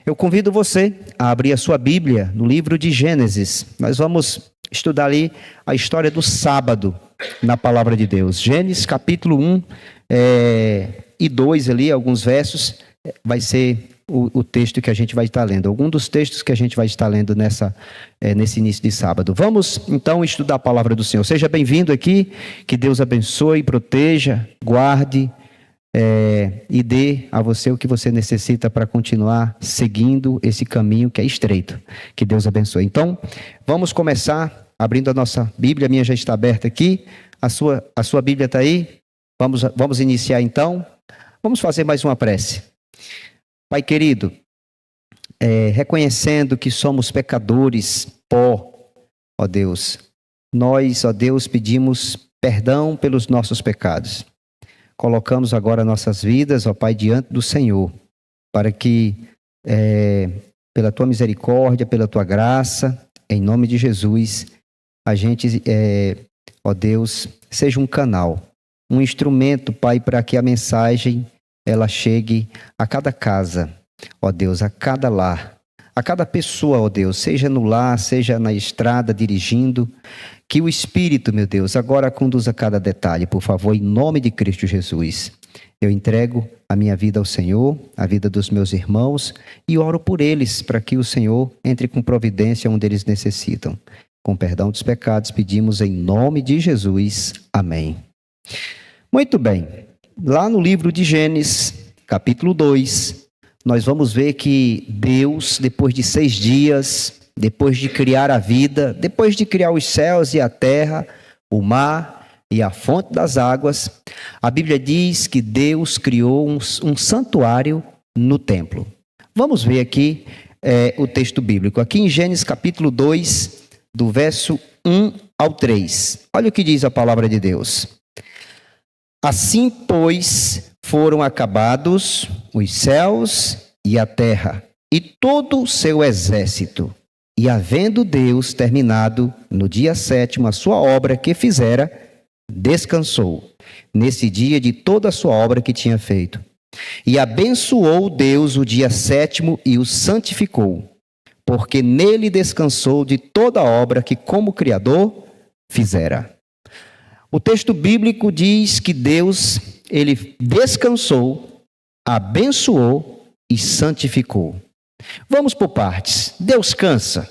Eu convido você a abrir a sua Bíblia no livro de Gênesis. Nós vamos estudar ali a história do sábado na palavra de Deus. Gênesis capítulo 1 e 2 ali, alguns versos, vai ser o texto que a gente vai estar lendo. Algum dos textos que a gente vai estar lendo nesse início de sábado. Vamos então estudar a palavra do Senhor. Seja bem-vindo aqui, que Deus abençoe, proteja, guarde, e dê a você o que você necessita para continuar seguindo esse caminho que é estreito. Que Deus abençoe. Então, vamos começar abrindo a nossa Bíblia. A minha já está aberta aqui. A sua Bíblia está aí. Vamos iniciar então. Vamos fazer mais uma prece. Pai querido, reconhecendo que somos pecadores, pó, ó Deus, nós, ó Deus, pedimos perdão pelos nossos pecados. Colocamos agora nossas vidas, ó Pai, diante do Senhor, para que, pela Tua misericórdia, pela Tua graça, em nome de Jesus, a gente, ó Deus, seja um canal, um instrumento, Pai, para que a mensagem, ela chegue a cada casa, ó Deus, a cada lar, a cada pessoa, ó Deus, seja no lar, seja na estrada, dirigindo, que o Espírito, meu Deus, agora conduza cada detalhe, por favor, em nome de Cristo Jesus. Eu entrego a minha vida ao Senhor, a vida dos meus irmãos, e oro por eles, para que o Senhor entre com providência onde eles necessitam. Com perdão dos pecados, pedimos em nome de Jesus. Amém. Muito bem. Lá no livro de Gênesis, capítulo 2, nós vamos ver que Deus, depois de 6 dias... depois de criar a vida, depois de criar os céus e a terra, o mar e a fonte das águas, a Bíblia diz que Deus criou um santuário no templo. Vamos ver aqui o texto bíblico. Aqui em Gênesis capítulo 2, do verso 1 ao 3. Olha o que diz a palavra de Deus. Assim, pois, foram acabados os céus e a terra, e todo o seu exército. E havendo Deus terminado no dia 7º a sua obra que fizera, descansou nesse dia de toda a sua obra que tinha feito. E abençoou Deus o dia 7º e o santificou, porque nele descansou de toda a obra que como Criador fizera. O texto bíblico diz que Deus, ele descansou, abençoou e santificou. Vamos por partes. Deus cansa.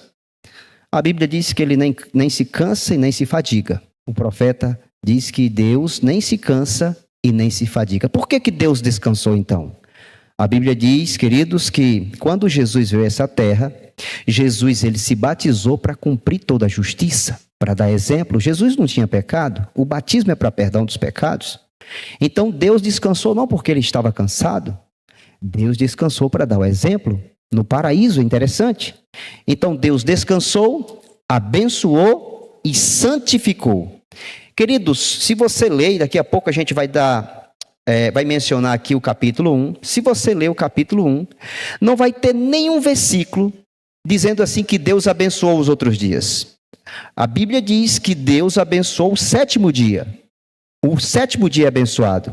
A Bíblia diz que ele nem se cansa e nem se fadiga. O profeta diz que Deus nem se cansa e nem se fadiga. Por que Deus descansou então? A Bíblia diz, queridos, que quando Jesus veio a essa terra, Jesus ele se batizou para cumprir toda a justiça, para dar exemplo. Jesus não tinha pecado. O batismo é para perdão dos pecados. Então Deus descansou não porque ele estava cansado. Deus descansou para dar o exemplo. No paraíso, interessante. Então Deus descansou, abençoou e santificou. Queridos, se você ler, daqui a pouco a gente vai mencionar aqui o capítulo 1. Se você ler o capítulo 1, não vai ter nenhum versículo dizendo assim que Deus abençoou os outros dias. A Bíblia diz que Deus abençoou o 7º dia. O 7º dia é abençoado.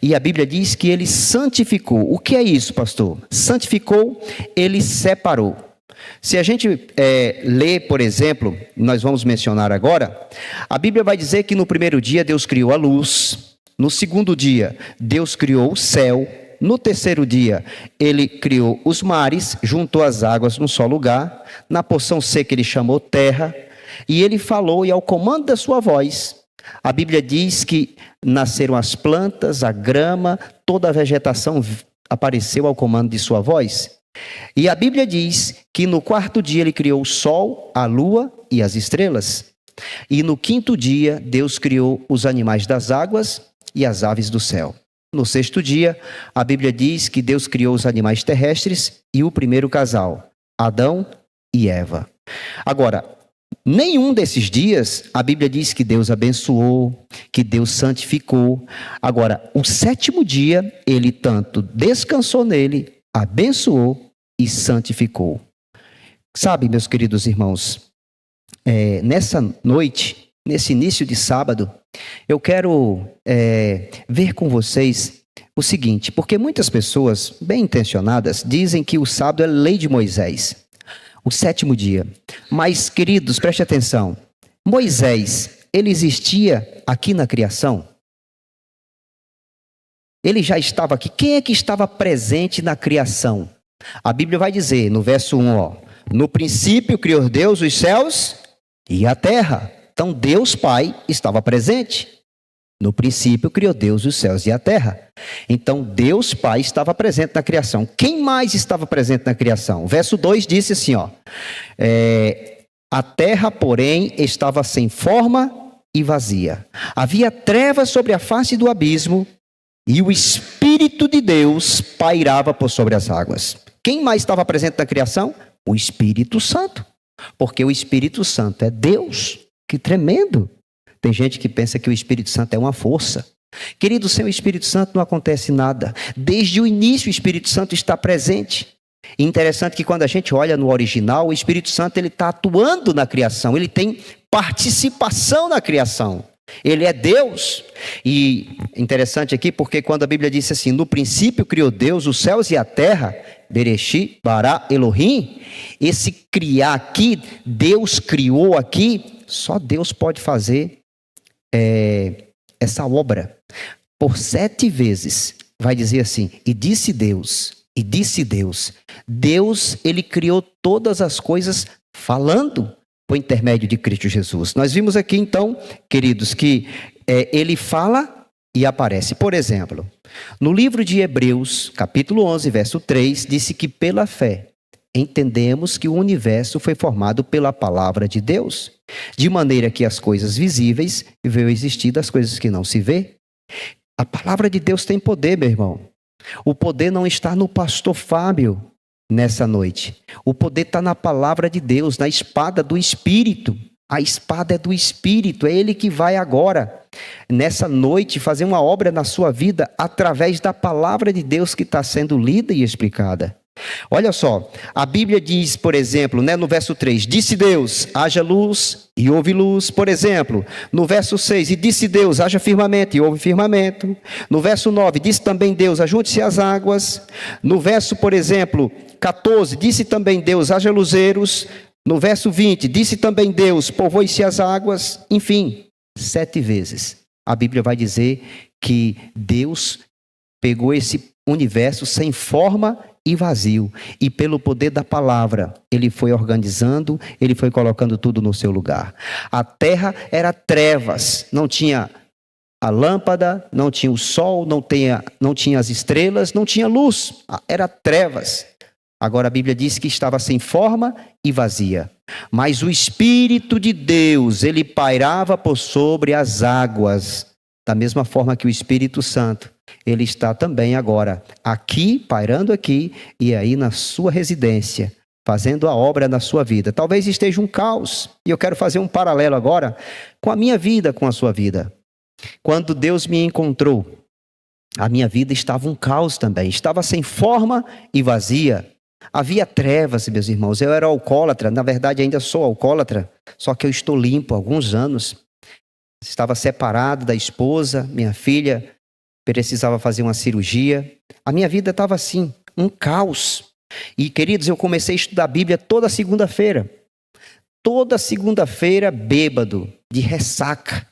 E a Bíblia diz que ele santificou. O que é isso, pastor? Santificou, ele separou. Se a gente ler, por exemplo, nós vamos mencionar agora, a Bíblia vai dizer que no primeiro dia Deus criou a luz. No segundo dia, Deus criou o céu. No terceiro dia, ele criou os mares, juntou as águas num só lugar. Na porção seca ele chamou terra. E ele falou, e ao comando da sua voz, a Bíblia diz que nasceram as plantas, a grama, toda a vegetação apareceu ao comando de sua voz. E a Bíblia diz que no 4º dia ele criou o sol, a lua e as estrelas. E no 5º dia Deus criou os animais das águas e as aves do céu. No 6º dia, a Bíblia diz que Deus criou os animais terrestres e o primeiro casal, Adão e Eva. Agora, nenhum desses dias, a Bíblia diz que Deus abençoou, que Deus santificou. Agora, o 7º dia, ele tanto descansou nele, abençoou e santificou. Sabe, meus queridos irmãos, nessa noite, nesse início de sábado, eu quero ver com vocês o seguinte, porque muitas pessoas bem intencionadas dizem que o sábado é lei de Moisés, o 7º dia. Mas, queridos, preste atenção. Moisés, ele existia aqui na criação? Ele já estava aqui. Quem é que estava presente na criação? A Bíblia vai dizer, no verso 1, ó, no princípio criou Deus os céus e a terra. Então, Deus Pai estava presente. No princípio criou Deus os céus e a terra. Então, Deus Pai estava presente na criação. Quem mais estava presente na criação? O verso 2 disse assim, ó, a terra, porém, estava sem forma e vazia. Havia trevas sobre a face do abismo e o Espírito de Deus pairava por sobre as águas. Quem mais estava presente na criação? O Espírito Santo. Porque o Espírito Santo é Deus. Que tremendo! Tem gente que pensa que o Espírito Santo é uma força. Querido, sem o Espírito Santo não acontece nada. Desde o início o Espírito Santo está presente. E interessante que quando a gente olha no original, o Espírito Santo ele está atuando na criação. Ele tem participação na criação. Ele é Deus. E interessante aqui porque quando a Bíblia diz assim, no princípio criou Deus os céus e a terra, Bereshit, Bara, Elohim, esse criar aqui, Deus criou aqui, só Deus pode fazer essa obra. Por 7 vezes, vai dizer assim, e disse Deus, Deus, ele criou todas as coisas falando por intermédio de Cristo Jesus. Nós vimos aqui então, queridos, que ele fala e aparece. Por exemplo, no livro de Hebreus, capítulo 11, verso 3, disse que pela fé entendemos que o universo foi formado pela palavra de Deus, de maneira que as coisas visíveis veio existir das coisas que não se vê. A palavra de Deus tem poder, meu irmão. O poder não está no pastor Fábio nessa noite. O poder está na palavra de Deus, na espada do Espírito. A espada é do Espírito, é Ele que vai agora, nessa noite, fazer uma obra na sua vida através da palavra de Deus que está sendo lida e explicada. Olha só, a Bíblia diz, por exemplo, no verso 3, disse Deus, haja luz e houve luz. Por exemplo, no verso 6, e disse Deus, haja firmamento e houve firmamento. No verso 9, disse também Deus, ajunte-se as águas. No verso, por exemplo, 14, disse também Deus, haja luzeiros. No verso 20, disse também Deus, povoe-se as águas. Enfim, 7 vezes. A Bíblia vai dizer que Deus pegou esse universo sem forma e vazio, e pelo poder da palavra, ele foi organizando, ele foi colocando tudo no seu lugar. A terra era trevas, não tinha a lâmpada, não tinha o sol, não tinha as estrelas, não tinha luz, era trevas. Agora a Bíblia diz que estava sem forma e vazia. Mas o Espírito de Deus, ele pairava por sobre as águas, da mesma forma que o Espírito Santo. Ele está também agora aqui, pairando aqui, e aí na sua residência, fazendo a obra na sua vida. Talvez esteja um caos, e eu quero fazer um paralelo agora com a minha vida, com a sua vida. Quando Deus me encontrou, a minha vida estava um caos também, estava sem forma e vazia. Havia trevas, meus irmãos, eu era alcoólatra, na verdade ainda sou alcoólatra, só que eu estou limpo há alguns anos. Estava separado da esposa, minha filha precisava fazer uma cirurgia. A minha vida estava assim, um caos. E, queridos, eu comecei a estudar a Bíblia toda segunda-feira. Toda segunda-feira, bêbado, de ressaca.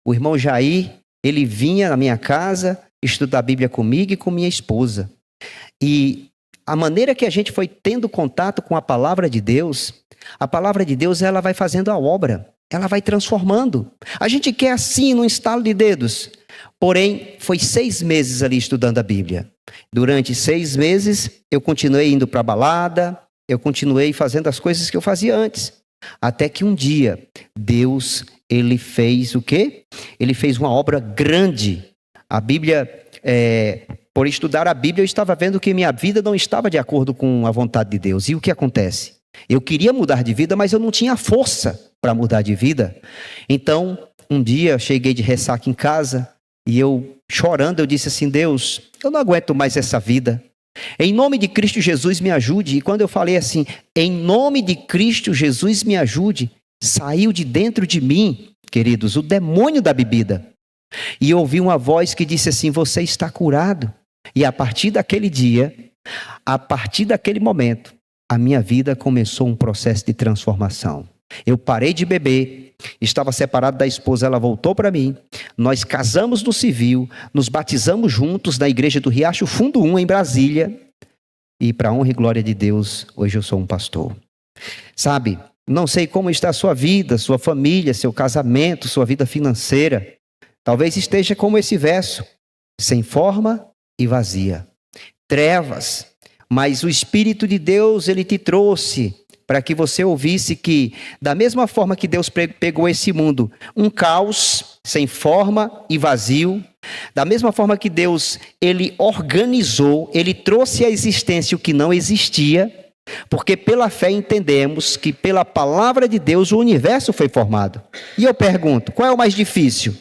O irmão Jair, ele vinha na minha casa estudar a Bíblia comigo e com minha esposa. E a maneira que a gente foi tendo contato com a palavra de Deus, ela vai fazendo a obra. Ela vai transformando. A gente quer assim, num estalo de dedos. Porém, foi 6 meses ali estudando a Bíblia. Durante 6 meses, eu continuei indo para a balada, eu continuei fazendo as coisas que eu fazia antes. Até que um dia, Deus, ele fez o quê? Ele fez uma obra grande. A Bíblia, por estudar a Bíblia, eu estava vendo que minha vida não estava de acordo com a vontade de Deus. E o que acontece? Eu queria mudar de vida, mas eu não tinha força para mudar de vida. Então, um dia, eu cheguei de ressaca em casa, e eu, chorando, eu disse assim, Deus, eu não aguento mais essa vida. Em nome de Cristo Jesus me ajude. E quando eu falei assim, em nome de Cristo Jesus me ajude, saiu de dentro de mim, queridos, o demônio da bebida. E ouvi uma voz que disse assim: você está curado. E a partir daquele dia, a partir daquele momento, a minha vida começou um processo de transformação. Eu parei de beber, estava separado da esposa, ela voltou para mim, nós casamos no civil, nos batizamos juntos na igreja do Riacho Fundo 1 em Brasília, e para a honra e glória de Deus, hoje eu sou um pastor. Sabe, não sei como está a sua vida, sua família, seu casamento, sua vida financeira. Talvez esteja como esse verso, sem forma e vazia. Trevas, mas o Espírito de Deus, ele te trouxe para que você ouvisse que, da mesma forma que Deus pegou esse mundo, um caos, sem forma e vazio, da mesma forma que Deus, ele organizou, ele trouxe à existência o que não existia, porque pela fé entendemos que pela palavra de Deus o universo foi formado. E eu pergunto, qual é o mais difícil?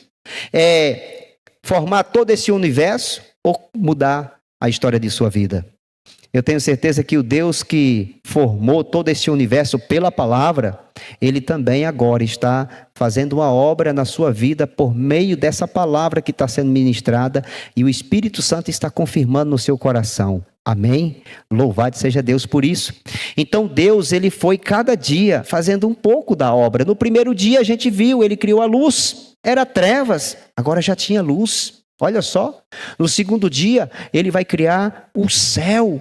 É formar todo esse universo ou mudar a história de sua vida? Eu tenho certeza que o Deus que formou todo esse universo pela palavra, ele também agora está fazendo uma obra na sua vida por meio dessa palavra que está sendo ministrada, e o Espírito Santo está confirmando no seu coração. Amém? Louvado seja Deus por isso. Então Deus, ele foi cada dia fazendo um pouco da obra. No primeiro dia a gente viu, ele criou a luz. Era trevas, agora já tinha luz. Olha só. No segundo dia, ele vai criar o céu.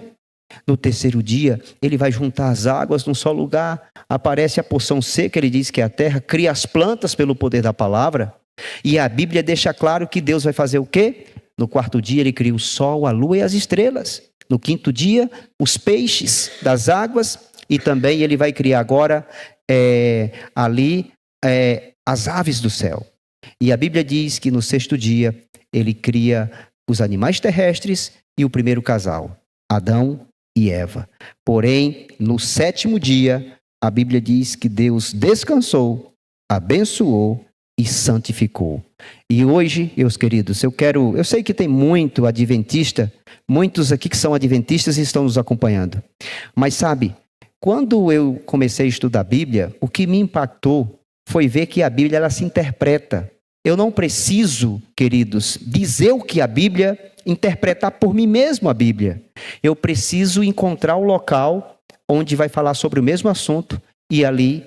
No terceiro dia, ele vai juntar as águas num só lugar. Aparece a porção seca, ele diz que é a terra, cria as plantas pelo poder da palavra. E a Bíblia deixa claro que Deus vai fazer o quê? No quarto dia, ele cria o sol, a lua e as estrelas. No quinto dia, os peixes das águas. E também ele vai criar agora as aves do céu. E a Bíblia diz que no sexto dia, ele cria os animais terrestres e o primeiro casal, Adão e Eva. Porém, no sétimo dia, a Bíblia diz que Deus descansou, abençoou e santificou. E hoje, meus queridos, eu sei que tem muito adventista, muitos aqui que são adventistas e estão nos acompanhando. Mas sabe, quando eu comecei a estudar a Bíblia, o que me impactou foi ver que a Bíblia ela se interpreta. Eu não preciso, queridos, dizer o que a Bíblia, interpretar por mim mesmo a Bíblia. Eu preciso encontrar o local onde vai falar sobre o mesmo assunto e ali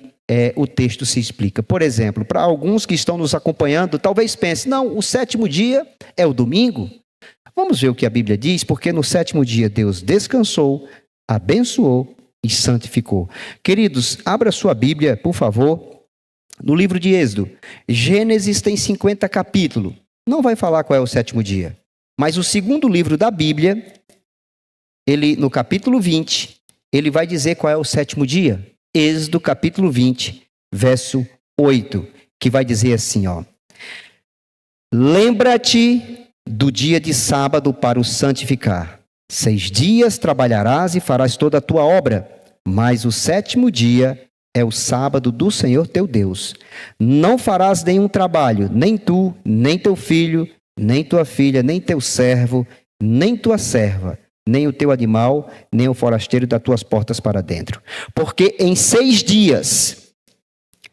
o texto se explica. Por exemplo, para alguns que estão nos acompanhando, talvez pensem, não, o sétimo dia é o domingo. Vamos ver o que a Bíblia diz, porque no sétimo dia Deus descansou, abençoou e santificou. Queridos, abra sua Bíblia, por favor, no livro de Êxodo. Gênesis tem 50 capítulos. Não vai falar qual é o sétimo dia. Mas o segundo livro da Bíblia, ele no capítulo 20, ele vai dizer qual é o sétimo dia. Êxodo capítulo 20, verso 8, que vai dizer assim, ó. Lembra-te do dia de sábado para o santificar. 6 dias trabalharás e farás toda a tua obra, mas o sétimo dia é o sábado do Senhor teu Deus. Não farás nenhum trabalho, nem tu, nem teu filho, nem tua filha, nem teu servo, nem tua serva, nem o teu animal, nem o forasteiro das tuas portas para dentro. Porque em 6 dias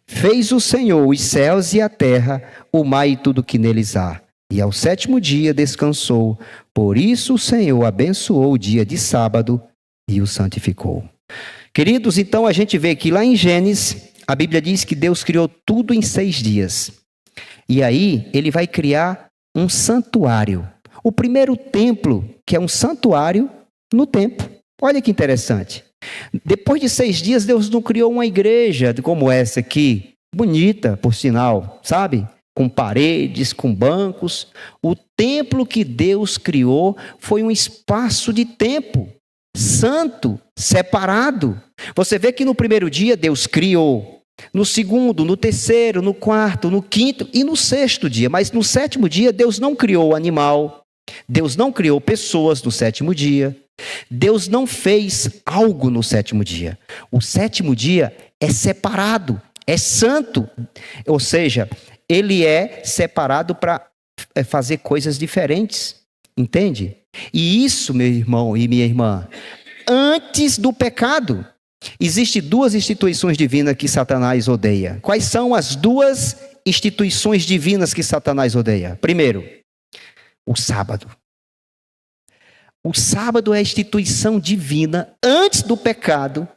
fez o Senhor os céus e a terra, o mar e tudo que neles há. E ao sétimo dia descansou. Por isso o Senhor abençoou o dia de sábado e o santificou. Queridos, então a gente vê que lá em Gênesis, a Bíblia diz que Deus criou tudo em 6 dias. E aí ele vai criar um santuário. O primeiro templo, que é um santuário no templo. Olha que interessante. Depois de 6 dias, Deus não criou uma igreja como essa aqui, bonita, por sinal, sabe? Com paredes, com bancos. O templo que Deus criou foi um espaço de tempo, santo, separado. Você vê que no primeiro dia Deus criou, no segundo, no terceiro, no quarto, no quinto e no sexto dia. Mas no sétimo dia Deus não criou animal, Deus não criou pessoas no sétimo dia. Deus não fez algo no sétimo dia. O sétimo dia é separado, é santo. Ou seja, ele é separado para fazer coisas diferentes. Entende? E isso, meu irmão e minha irmã, antes do pecado. Existem 2 instituições divinas que Satanás odeia. Quais são as 2 instituições divinas que Satanás odeia? Primeiro, o sábado. O sábado é a instituição divina antes do pecado,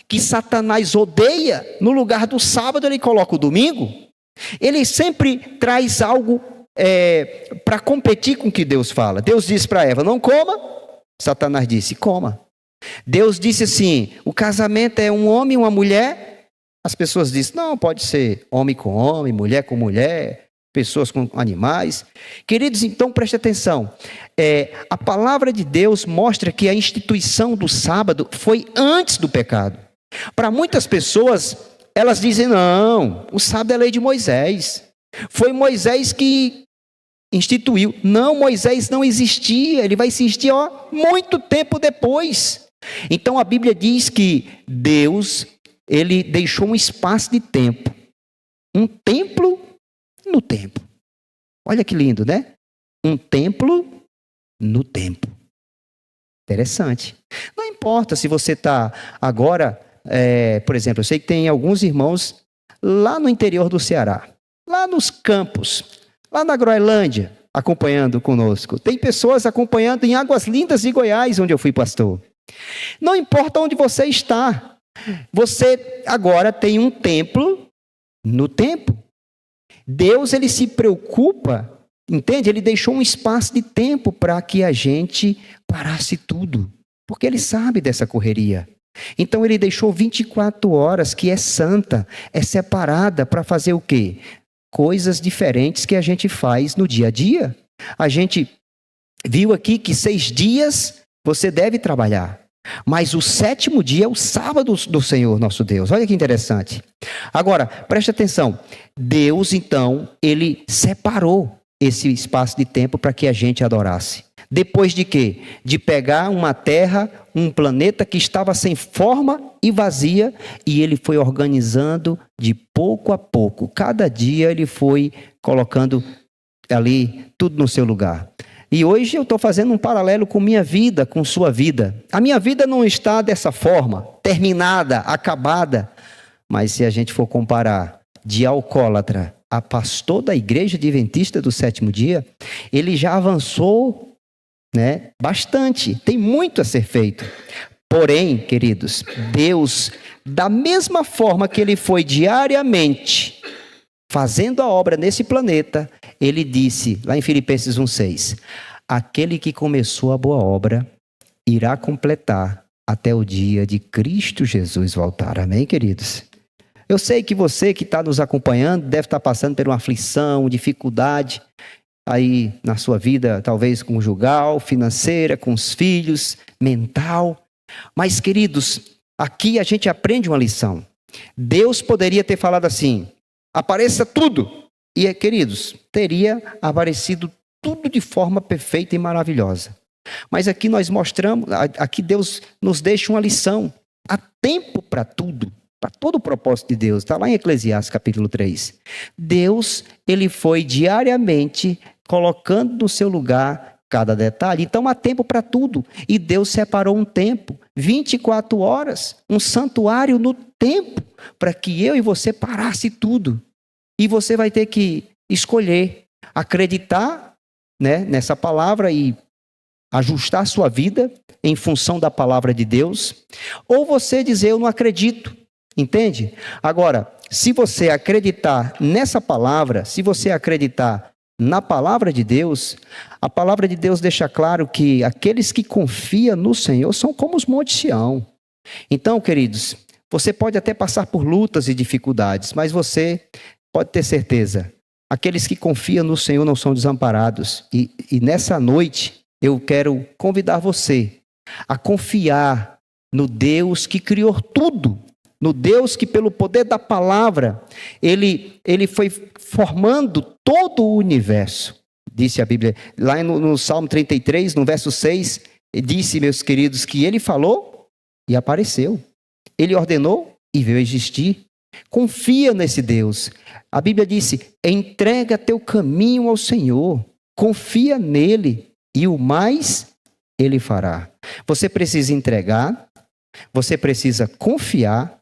que Satanás odeia. No lugar do sábado ele coloca o domingo. Ele sempre traz algo para competir com o que Deus fala. Deus disse para Eva, não coma. Satanás disse, coma. Deus disse assim, o casamento é um homem e uma mulher. As pessoas dizem, não, pode ser homem com homem, mulher com mulher, pessoas com animais. Queridos, então preste atenção. A palavra de Deus mostra que a instituição do sábado foi antes do pecado. Para muitas pessoas, elas dizem, não, o sábado é a lei de Moisés. Foi Moisés que instituiu. Não, Moisés não existia, ele vai existir muito tempo depois. Então a Bíblia diz que Deus, ele deixou um espaço de tempo, um templo no tempo. Olha que lindo, né? Um templo no tempo. Interessante. Não importa se você está agora, por exemplo, eu sei que tem alguns irmãos lá no interior do Ceará, lá nos campos, lá na Groenlândia, acompanhando conosco. Tem pessoas acompanhando em Águas Lindas de Goiás, onde eu fui pastor. Não importa onde você está, você agora tem um templo no tempo. Deus, ele se preocupa, entende? Ele deixou um espaço de tempo para que a gente parasse tudo, porque ele sabe dessa correria. Então ele deixou 24 horas, que é santa, é separada para fazer o quê? Coisas diferentes que a gente faz no dia a dia. A gente viu aqui que 6 dias você deve trabalhar, mas o 7º dia é o sábado do Senhor nosso Deus. Olha que interessante. Agora, preste atenção. Deus, então, ele separou esse espaço de tempo para que a gente adorasse. Depois de quê? De pegar uma terra, um planeta que estava sem forma e vazia, e ele foi organizando de pouco a pouco. Cada dia ele foi colocando ali tudo no seu lugar. E hoje eu estou fazendo um paralelo com minha vida, com sua vida. A minha vida não está dessa forma, terminada, acabada. Mas se a gente for comparar de alcoólatra a pastor da Igreja Adventista do 7º dia, ele já avançou, bastante. Tem muito a ser feito. Porém, queridos, Deus, da mesma forma que ele foi diariamente fazendo a obra nesse planeta, ele disse, lá em Filipenses 1,6, aquele que começou a boa obra irá completar até o dia de Cristo Jesus voltar. Amém, queridos? Eu sei que você que está nos acompanhando deve estar passando por uma aflição, dificuldade aí na sua vida, talvez conjugal, financeira, com os filhos, mental. Mas, queridos, aqui a gente aprende uma lição. Deus poderia ter falado assim, apareça tudo. E, queridos, teria aparecido tudo de forma perfeita e maravilhosa. Mas aqui nós mostramos, aqui Deus nos deixa uma lição. Há tempo para tudo, para todo o propósito de Deus. Está lá em Eclesiastes capítulo 3. Deus, ele foi diariamente colocando no seu lugar cada detalhe. Então há tempo para tudo. E Deus separou um tempo, 24 horas, um santuário no tempo, para que eu e você parasse tudo. E você vai ter que escolher, acreditar nessa palavra e ajustar a sua vida em função da palavra de Deus, ou você dizer, eu não acredito, entende? Agora, se você acreditar nessa palavra, se você acreditar na palavra de Deus, a palavra de Deus deixa claro que aqueles que confiam no Senhor são como os montes Sião. Então, queridos, você pode até passar por lutas e dificuldades, mas você pode ter certeza, aqueles que confiam no Senhor não são desamparados. E nessa noite, eu quero convidar você a confiar no Deus que criou tudo, no Deus que pelo poder da palavra, ele foi formando todo o universo. Disse a Bíblia, lá no Salmo 33, no verso 6, disse, meus queridos, que ele falou e apareceu. Ele ordenou e veio existir. Confia nesse Deus. A Bíblia disse, entrega teu caminho ao Senhor, confia nele e o mais ele fará. Você precisa entregar, você precisa confiar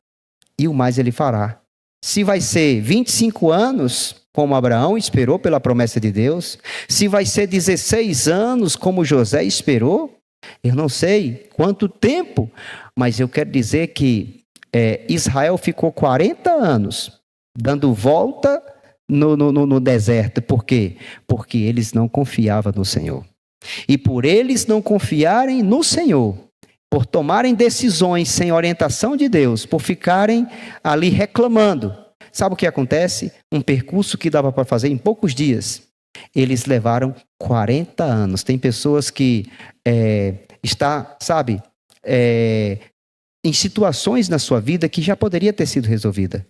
e o mais ele fará. Se vai ser 25 anos, como Abraão esperou pela promessa de Deus, se vai ser 16 anos, como José esperou, eu não sei quanto tempo, mas eu quero dizer que Israel ficou 40 anos dando volta no deserto. Por quê? Porque eles não confiavam no Senhor. E por eles não confiarem no Senhor, por tomarem decisões sem orientação de Deus, por ficarem ali reclamando, sabe o que acontece? Um percurso que dava para fazer em poucos dias, eles levaram 40 anos. Tem pessoas que em situações na sua vida que já poderia ter sido resolvida.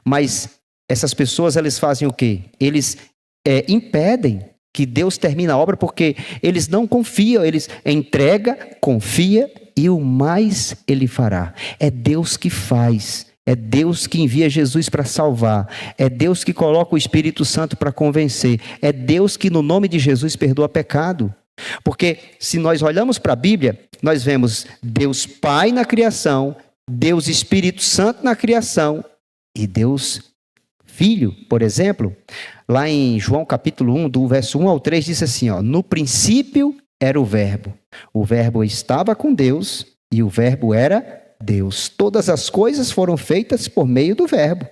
Mas essas pessoas, eles fazem o quê? Eles impedem que Deus termine a obra porque eles não confiam. Eles entrega, confia e o mais Ele fará. É Deus que faz. É Deus que envia Jesus para salvar. É Deus que coloca o Espírito Santo para convencer. É Deus que no nome de Jesus perdoa pecado. Porque se nós olhamos para a Bíblia, nós vemos Deus Pai na criação, Deus Espírito Santo na criação e Deus Filho, por exemplo. Lá em João capítulo 1, do verso 1 ao 3, diz assim, no princípio era o Verbo estava com Deus e o Verbo era Deus. Todas as coisas foram feitas por meio do Verbo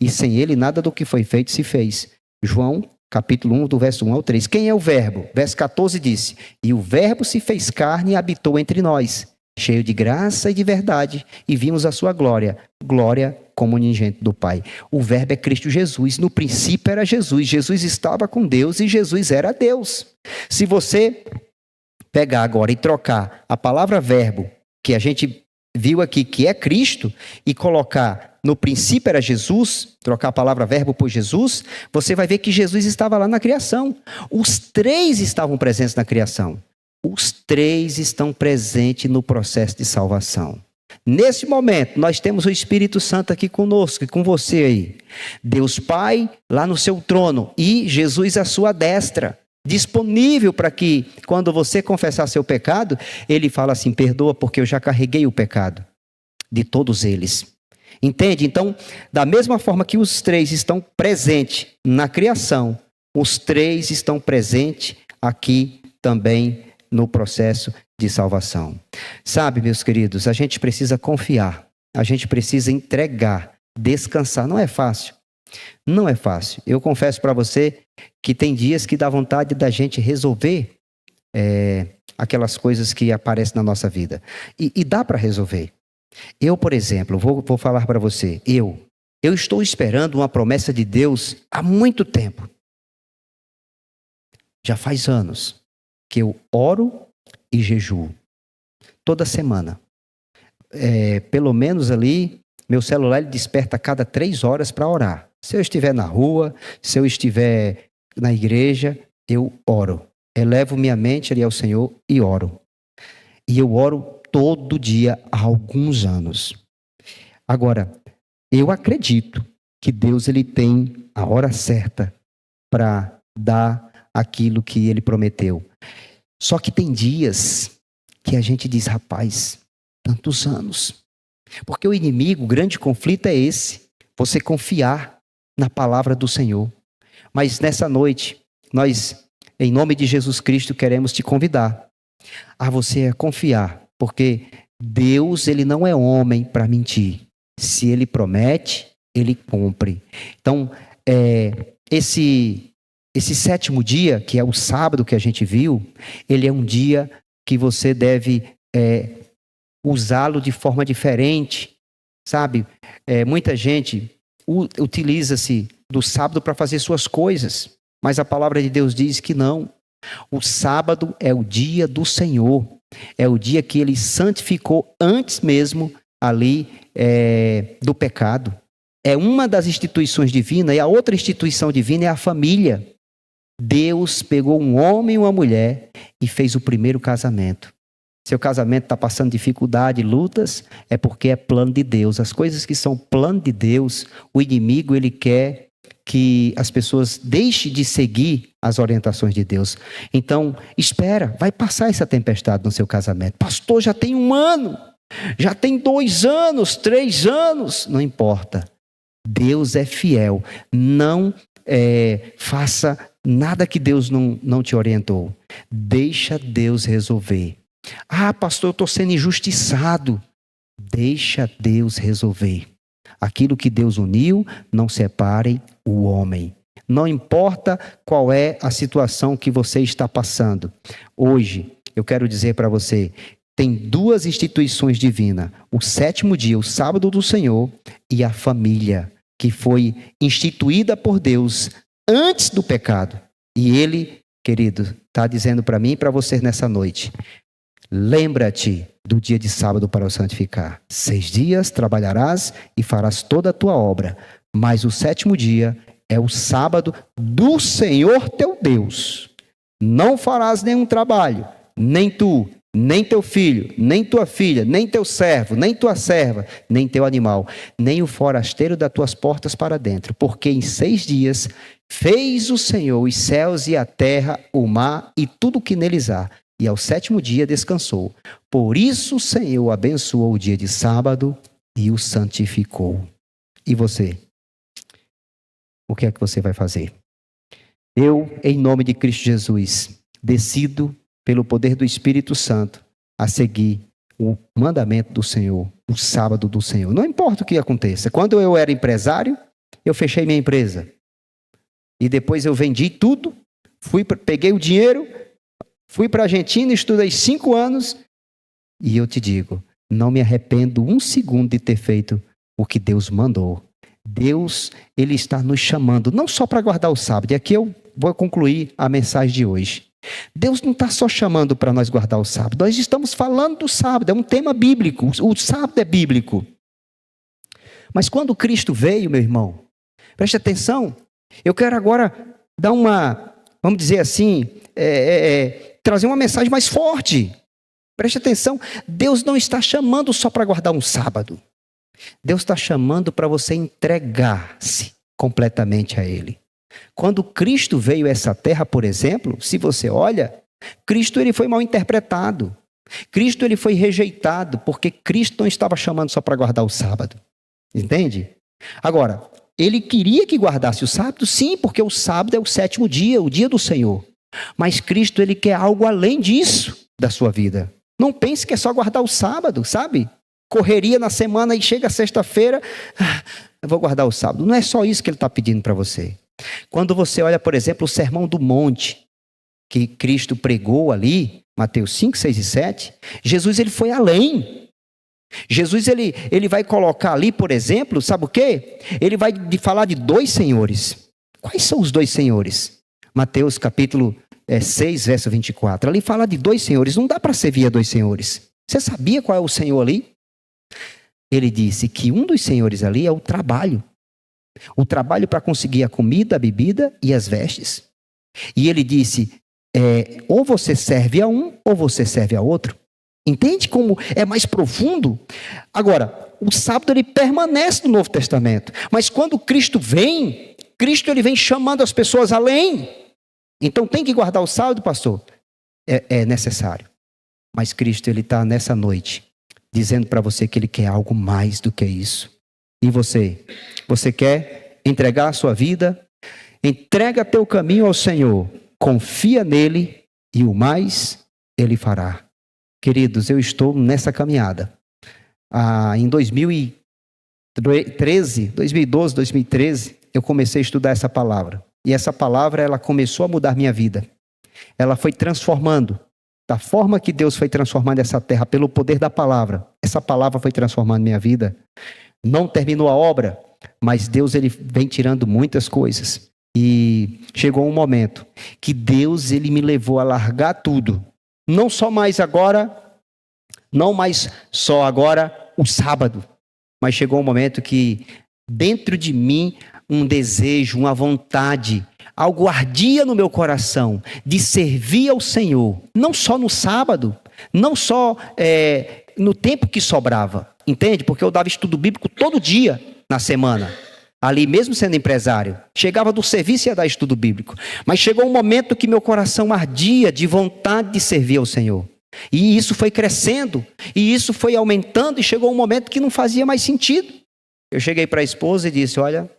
e sem ele nada do que foi feito se fez. João capítulo 1, do verso 1 ao 3. Quem é o Verbo? Verso 14 disse, e o Verbo se fez carne e habitou entre nós, cheio de graça e de verdade, e vimos a sua glória, glória como unigênito do Pai. O Verbo é Cristo Jesus. No princípio era Jesus. Jesus estava com Deus e Jesus era Deus. Se você pegar agora e trocar a palavra verbo, que a gente viu aqui, que é Cristo, e colocar no princípio era Jesus, trocar a palavra verbo por Jesus, você vai ver que Jesus estava lá na criação. Os três estavam presentes na criação. Os três estão presentes no processo de salvação. Nesse momento, nós temos o Espírito Santo aqui conosco e com você aí. Deus Pai lá no seu trono e Jesus à sua destra, disponível para que, quando você confessar seu pecado, ele fala assim, perdoa porque eu já carreguei o pecado de todos eles. Entende? Então, da mesma forma que os três estão presentes na criação, os três estão presentes aqui também no processo de salvação. Sabe, meus queridos, a gente precisa confiar, a gente precisa entregar, descansar. Não é fácil, não é fácil. Eu confesso para você que tem dias que dá vontade da gente resolver aquelas coisas que aparecem na nossa vida. E dá para resolver. Eu, por exemplo, vou falar para você, eu estou esperando uma promessa de Deus há muito tempo. Já faz anos que eu oro e jejuo. Toda semana. Pelo menos ali, meu celular ele desperta a cada 3 horas para orar. Se eu estiver na rua, se eu estiver na igreja, eu oro. Elevo minha mente ali ao Senhor e oro. E eu oro todo dia há alguns anos. Agora, eu acredito que Deus ele tem a hora certa para dar aquilo que ele prometeu. Só que tem dias que a gente diz, rapaz, tantos anos. Porque o inimigo, o grande conflito é esse, você confiar na palavra do Senhor. Mas nessa noite, nós, em nome de Jesus Cristo, queremos te convidar a você confiar. Porque Deus, ele não é homem para mentir. Se ele promete, ele cumpre. Então, esse 7º dia, que é o sábado que a gente viu, ele é um dia que você deve usá-lo de forma diferente. Sabe? Muita gente utiliza-se do sábado para fazer suas coisas. Mas a palavra de Deus diz que não. O sábado é o dia do Senhor. É o dia que ele santificou antes mesmo ali do pecado. É uma das instituições divinas e a outra instituição divina é a família. Deus pegou um homem e uma mulher e fez o primeiro casamento. Seu casamento está passando dificuldade, lutas, é porque é plano de Deus. As coisas que são plano de Deus, o inimigo ele quer que as pessoas deixem de seguir as orientações de Deus. Então, espera, vai passar essa tempestade no seu casamento. Pastor, já tem 1 ano, já tem 2 anos, 3 anos, não importa. Deus é fiel. Não faça nada que Deus não te orientou. Deixa Deus resolver. Ah, pastor, eu estou sendo injustiçado. Deixa Deus resolver. Aquilo que Deus uniu, não separe o homem. Não importa qual é a situação que você está passando. Hoje, eu quero dizer para você, tem duas instituições divinas. O sétimo dia, o sábado do Senhor, e a família, que foi instituída por Deus antes do pecado. E Ele, querido, está dizendo para mim e para você nessa noite, lembra-te do dia de sábado para o santificar. 6 dias trabalharás e farás toda a tua obra, mas o sétimo dia é o sábado do Senhor teu Deus. Não farás nenhum trabalho, nem tu, nem teu filho, nem tua filha, nem teu servo, nem tua serva, nem teu animal, nem o forasteiro das tuas portas para dentro, porque em 6 dias fez o Senhor os céus e a terra, o mar e tudo o que neles há, e ao sétimo dia descansou. Por isso o Senhor abençoou o dia de sábado e o santificou. E você? O que é que você vai fazer? Eu, em nome de Cristo Jesus, decido, pelo poder do Espírito Santo, a seguir o mandamento do Senhor, o sábado do Senhor. Não importa o que aconteça. Quando eu era empresário, eu fechei minha empresa. E depois eu vendi tudo, peguei o dinheiro, fui para a Argentina, estudei 5 anos, e eu te digo, não me arrependo um segundo de ter feito o que Deus mandou. Deus, Ele está nos chamando, não só para guardar o sábado, e aqui eu vou concluir a mensagem de hoje. Deus não está só chamando para nós guardar o sábado, nós estamos falando do sábado, é um tema bíblico, o sábado é bíblico. Mas quando Cristo veio, meu irmão, preste atenção, eu quero agora dar uma, vamos dizer assim, trazer uma mensagem mais forte. Preste atenção, Deus não está chamando só para guardar um sábado. Deus está chamando para você entregar-se completamente a Ele. Quando Cristo veio a essa terra, por exemplo, se você olha, Cristo ele foi mal interpretado. Cristo ele foi rejeitado, porque Cristo não estava chamando só para guardar o sábado. Entende? Agora, Ele queria que guardasse o sábado, sim, porque o sábado é o sétimo dia, o dia do Senhor. Mas Cristo ele quer algo além disso da sua vida. Não pense que é só guardar o sábado, sabe? Correria na semana e chega sexta-feira, eu vou guardar o sábado. Não é só isso que Ele está pedindo para você. Quando você olha, por exemplo, o Sermão do Monte, que Cristo pregou ali, Mateus 5, 6 e 7, Jesus ele foi além. Jesus ele vai colocar ali, por exemplo, sabe o quê? Ele vai falar de 2 senhores. Quais são os 2 senhores? Mateus capítulo 6, verso 24. Ali fala de 2 senhores. Não dá para servir a 2 senhores. Você sabia qual é o senhor ali? Ele disse que um dos senhores ali é o trabalho. O trabalho para conseguir a comida, a bebida e as vestes. E ele disse, ou você serve a um, ou você serve a outro. Entende como é mais profundo? Agora, o sábado ele permanece no Novo Testamento. Mas quando Cristo vem, ele vem chamando as pessoas além. Então tem que guardar o sábado, pastor? É necessário. Mas Cristo ele está nessa noite dizendo para você que Ele quer algo mais do que isso. E você? Você quer entregar a sua vida? Entrega teu caminho ao Senhor. Confia nele e o mais Ele fará. Queridos, eu estou nessa caminhada. Em 2012, 2013, eu comecei a estudar essa palavra. E essa palavra, ela começou a mudar minha vida. Ela foi transformando. Da forma que Deus foi transformando essa terra pelo poder da palavra, essa palavra foi transformando minha vida. Não terminou a obra, mas Deus ele vem tirando muitas coisas. E chegou um momento que Deus ele me levou a largar tudo. Não mais só agora o sábado, mas chegou um momento que dentro de mim um desejo, uma vontade, algo ardia no meu coração de servir ao Senhor, não só no sábado, não só no tempo que sobrava, entende? Porque eu dava estudo bíblico todo dia na semana, ali mesmo sendo empresário, chegava do serviço e ia dar estudo bíblico, mas chegou um momento que meu coração ardia de vontade de servir ao Senhor, e isso foi crescendo, e isso foi aumentando, e chegou um momento que não fazia mais sentido. Eu cheguei para a esposa e disse, olha,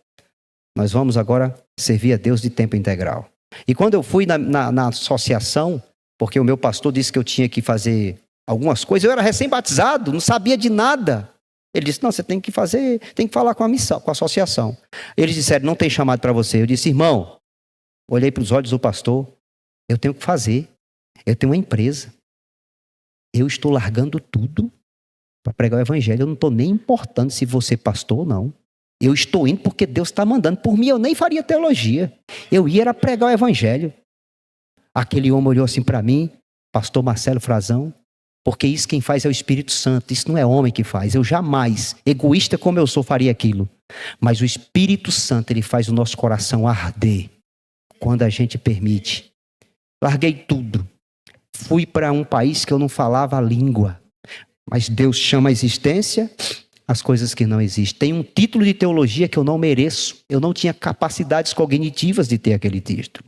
nós vamos agora servir a Deus de tempo integral. E quando eu fui na associação, porque o meu pastor disse que eu tinha que fazer algumas coisas, eu era recém-batizado, não sabia de nada. Ele disse, não, você tem que fazer, tem que falar com a missão, com a associação. Eles disseram, não tem chamado para você. Eu disse, irmão, olhei para os olhos do pastor, eu tenho que fazer, eu tenho uma empresa. Eu estou largando tudo para pregar o evangelho, eu não estou nem importando se você é pastor ou não. Eu estou indo porque Deus está mandando. Por mim, eu nem faria teologia. Eu ia era pregar o evangelho. Aquele homem olhou assim para mim, pastor Marcelo Frazão, porque isso quem faz é o Espírito Santo. Isso não é homem que faz. Eu jamais, egoísta como eu sou, faria aquilo. Mas o Espírito Santo, ele faz o nosso coração arder quando a gente permite. Larguei tudo. Fui para um país que eu não falava a língua. Mas Deus chama a existência as coisas que não existem. Tem um título de teologia que eu não mereço. Eu não tinha capacidades cognitivas de ter aquele título.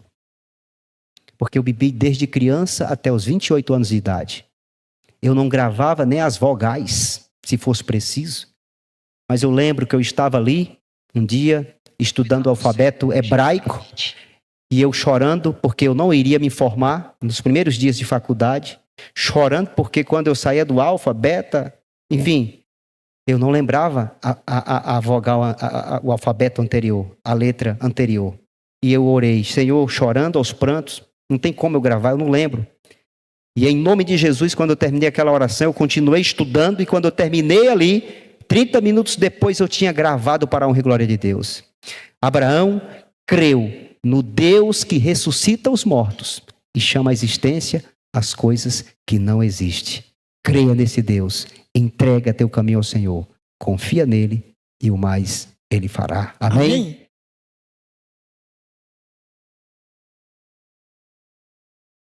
Porque eu bebi desde criança até os 28 anos de idade. Eu não gravava nem as vogais, se fosse preciso. Mas eu lembro que eu estava ali, um dia, estudando o alfabeto hebraico, e eu chorando porque eu não iria me formar nos primeiros dias de faculdade, chorando porque quando eu saía do alfa, beta, enfim, eu não lembrava a vogal, o alfabeto anterior, a letra anterior. E eu orei, Senhor, chorando aos prantos, não tem como eu gravar, eu não lembro. E em nome de Jesus, quando eu terminei aquela oração, eu continuei estudando, e quando eu terminei ali, 30 minutos depois eu tinha gravado para a honra e glória de Deus. Abraão creu no Deus que ressuscita os mortos e chama à existência as coisas que não existem. Creia nesse Deus, entrega teu caminho ao Senhor, confia nele e o mais ele fará. Amém? Amém.